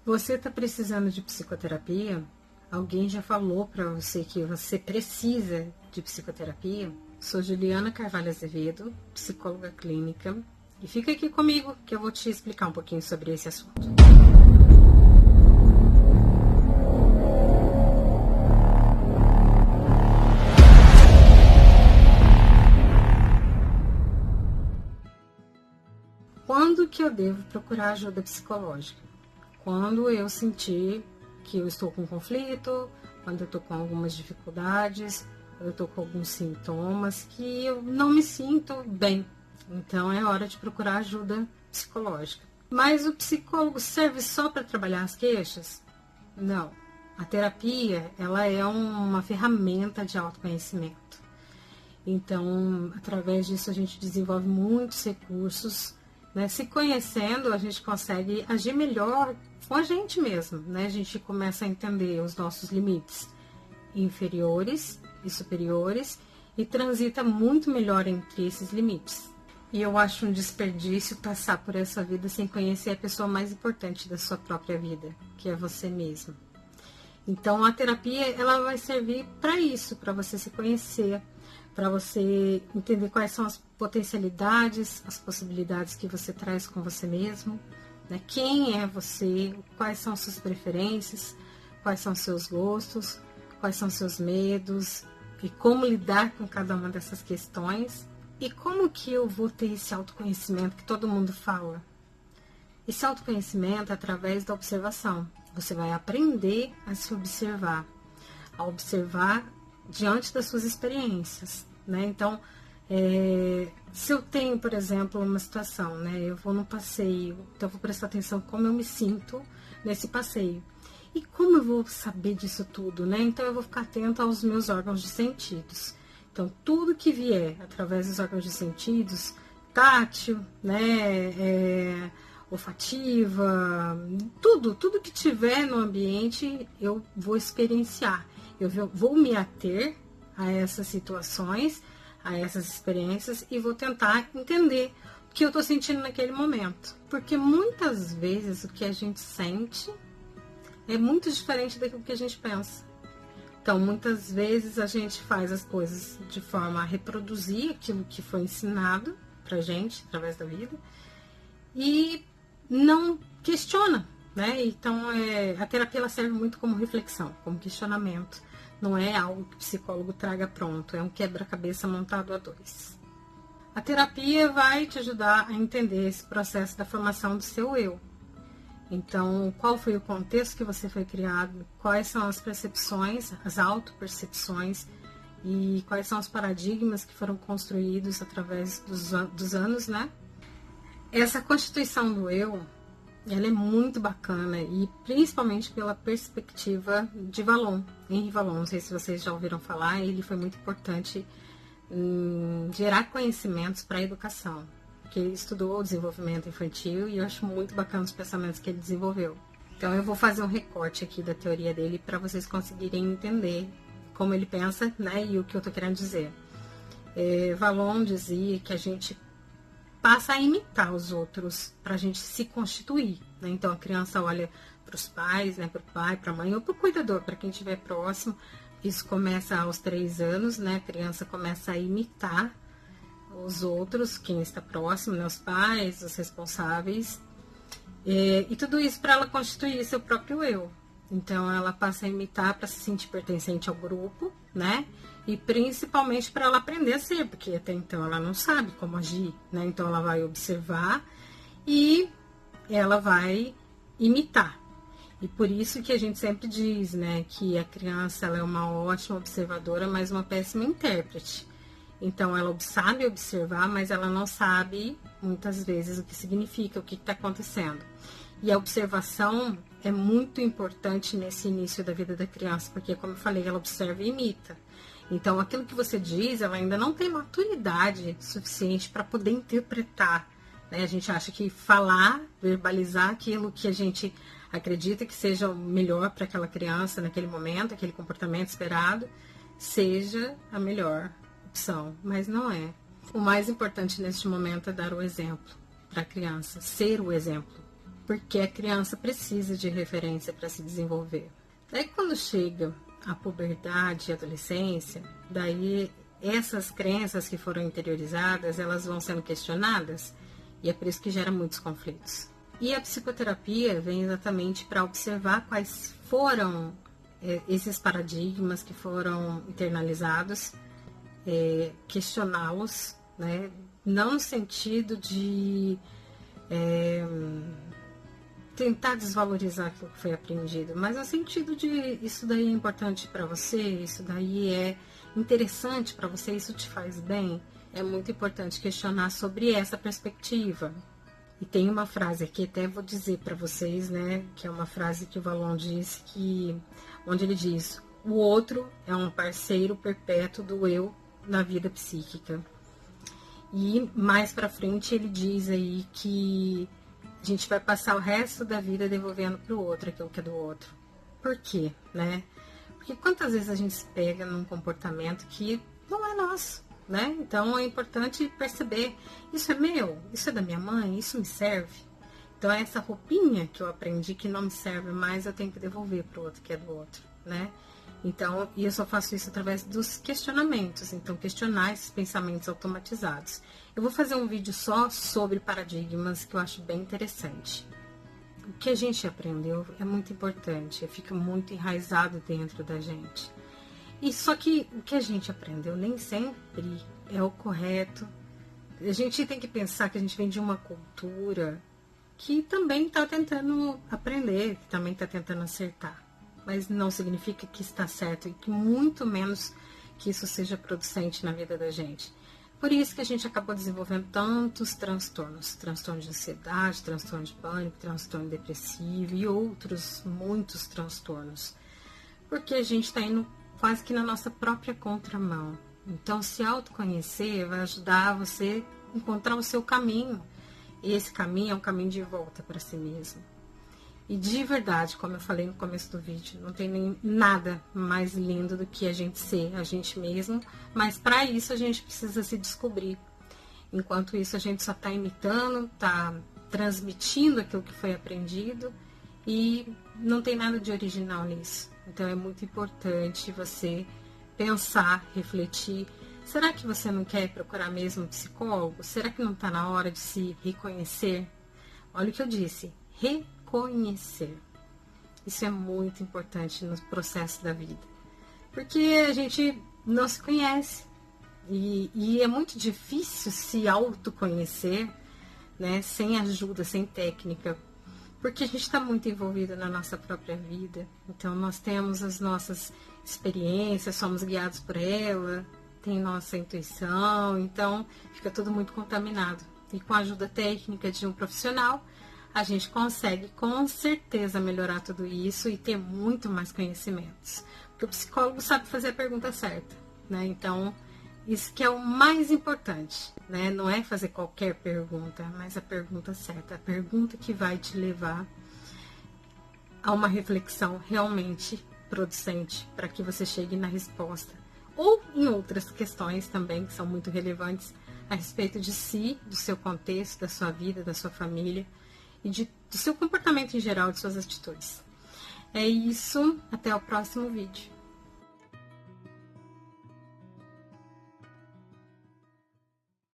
Você está precisando de psicoterapia? Alguém já falou para você que você precisa de psicoterapia? Sou Juliana Carvalho Azevedo, psicóloga clínica, e fica aqui comigo que eu vou te explicar um pouquinho sobre esse assunto. Quando que eu devo procurar ajuda psicológica? Quando eu sentir que eu estou com conflito, quando eu estou com algumas dificuldades, quando eu estou com alguns sintomas que eu não me sinto bem. Então é hora de procurar ajuda psicológica. Mas o psicólogo serve só para trabalhar as queixas? Não. A terapia, ela é uma ferramenta de autoconhecimento. Então, através disso a gente desenvolve muitos recursos, né? Se conhecendo, a gente consegue agir melhor com a gente mesmo, né? A gente começa a entender os nossos limites inferiores e superiores e transita muito melhor entre esses limites. E eu acho um desperdício passar por essa vida sem conhecer a pessoa mais importante da sua própria vida, que é você mesmo. Então, a terapia, ela vai servir para isso, para você se conhecer, para você entender quais são as potencialidades, as possibilidades que você traz com você mesmo, né? Quem é você, quais são suas preferências, quais são seus gostos, quais são seus medos e como lidar com cada uma dessas questões. E como que eu vou ter esse autoconhecimento que todo mundo fala? Esse autoconhecimento é através da observação. Você vai aprender a se observar, a observar diante das suas experiências, né? Então, se eu tenho, por exemplo, uma situação, né? Eu vou num passeio, então eu vou prestar atenção como eu me sinto nesse passeio. E como eu vou saber disso tudo, né? Então, eu vou ficar atenta aos meus órgãos de sentidos. Então, tudo que vier através dos órgãos de sentidos, tátil, né? Olfativa, tudo que tiver no ambiente, eu vou experienciar. Eu vou me ater a essas situações, a essas experiências e vou tentar entender o que eu estou sentindo naquele momento. Porque muitas vezes o que a gente sente é muito diferente daquilo que a gente pensa. Então, muitas vezes a gente faz as coisas de forma a reproduzir aquilo que foi ensinado pra gente através da vida e não questiona, né? Então, a terapia ela serve muito como reflexão, como questionamento. Não é algo que o psicólogo traga pronto, é um quebra-cabeça montado a dois. A terapia vai te ajudar a entender esse processo da formação do seu eu. Então, qual foi o contexto que você foi criado, quais são as percepções, as autopercepções e quais são os paradigmas que foram construídos através dos anos, né? Essa constituição do eu, ela é muito bacana e principalmente pela perspectiva de Vallon, Henri Vallon. Não sei se vocês já ouviram falar, ele foi muito importante em gerar conhecimentos para a educação, porque ele estudou o desenvolvimento infantil e eu acho muito bacana os pensamentos que ele desenvolveu. Então eu vou fazer um recorte aqui da teoria dele para vocês conseguirem entender como ele pensa, né, e o que eu estou querendo dizer. Vallon dizia que a gente passa a imitar os outros para a gente se constituir, né? Então a criança olha para os pais, né, para o pai, para a mãe ou para o cuidador, para quem estiver próximo. Isso começa aos 3 anos, né? A criança começa a imitar os outros, quem está próximo, né? Os pais, os responsáveis. E tudo isso para ela constituir seu próprio eu. Então ela passa a imitar para se sentir pertencente ao grupo, né? E principalmente para ela aprender a ser, porque até então ela não sabe como agir, né? Então ela vai observar e ela vai imitar. E por isso que a gente sempre diz, né, que a criança ela é uma ótima observadora, mas uma péssima intérprete. Então ela sabe observar, mas ela não sabe muitas vezes o que significa, o que está acontecendo. E a observação é muito importante nesse início da vida da criança, porque como eu falei, ela observa e imita. Então, aquilo que você diz, ela ainda não tem maturidade suficiente para poder interpretar, né? A gente acha que falar, verbalizar aquilo que a gente acredita que seja o melhor para aquela criança naquele momento, aquele comportamento esperado, seja a melhor opção, mas não é. O mais importante neste momento é dar o exemplo para a criança, ser o exemplo. porque a criança precisa de referência para se desenvolver. Daí quando chega a puberdade e a adolescência, daí essas crenças que foram interiorizadas, elas vão sendo questionadas, e é por isso que gera muitos conflitos. E a psicoterapia vem exatamente para observar quais foram esses paradigmas que foram internalizados, questioná-los, né? Não no sentido de tentar desvalorizar aquilo que foi aprendido, mas no sentido de isso daí é importante para você, isso daí é interessante para você, isso te faz bem. É muito importante questionar sobre essa perspectiva. E tem uma frase aqui, até vou dizer para vocês, né, que é uma frase que o Vallon disse, onde ele diz: o outro é um parceiro perpétuo do eu na vida psíquica. E mais para frente ele diz aí que a gente vai passar o resto da vida devolvendo para o outro aquilo que é do outro. Por quê, né? Porque quantas vezes a gente se pega num comportamento que não é nosso, né? Então é importante perceber, isso é meu, isso é da minha mãe, isso me serve. Então essa roupinha que eu aprendi que não me serve mais, eu tenho que devolver para o outro que é do outro, né? Então, e eu só faço isso através dos questionamentos, então questionar esses pensamentos automatizados. Eu vou fazer um vídeo só sobre paradigmas que eu acho bem interessante. O que a gente aprendeu é muito importante, fica muito enraizado dentro da gente. E só que o que a gente aprendeu nem sempre é o correto. A gente tem que pensar que a gente vem de uma cultura que também está tentando aprender, que também está tentando acertar. Mas não significa que está certo e que muito menos que isso seja producente na vida da gente. Por isso que a gente acabou desenvolvendo tantos transtornos. Transtorno de ansiedade, transtorno de pânico, transtorno depressivo e outros muitos transtornos. Porque a gente está indo quase que na nossa própria contramão. Então, se autoconhecer vai ajudar você a encontrar o seu caminho. E esse caminho é um caminho de volta para si mesmo. E de verdade, como eu falei no começo do vídeo, não tem nem nada mais lindo do que a gente ser a gente mesmo, mas para isso a gente precisa se descobrir. Enquanto isso a gente só está imitando, está transmitindo aquilo que foi aprendido e não tem nada de original nisso. Então é muito importante você pensar, refletir. Será que você não quer procurar mesmo um psicólogo? Será que não está na hora de se reconhecer? Olha o que eu disse, reconhecer. Isso é muito importante no processo da vida. Porque a gente não se conhece. E é muito difícil se autoconhecer, né, sem ajuda, sem técnica. Porque a gente está muito envolvido na nossa própria vida. Então, nós temos as nossas experiências, somos guiados por ela, tem nossa intuição, então fica tudo muito contaminado. E com a ajuda técnica de um profissional, a gente consegue com certeza melhorar tudo isso e ter muito mais conhecimentos. Porque o psicólogo sabe fazer a pergunta certa, né? Então, isso que é o mais importante, né? Não é fazer qualquer pergunta, mas a pergunta certa, a pergunta que vai te levar a uma reflexão realmente producente para que você chegue na resposta. Ou em outras questões também que são muito relevantes a respeito de si, do seu contexto, da sua vida, da sua família e do seu comportamento em geral, de suas atitudes. É isso, até o próximo vídeo.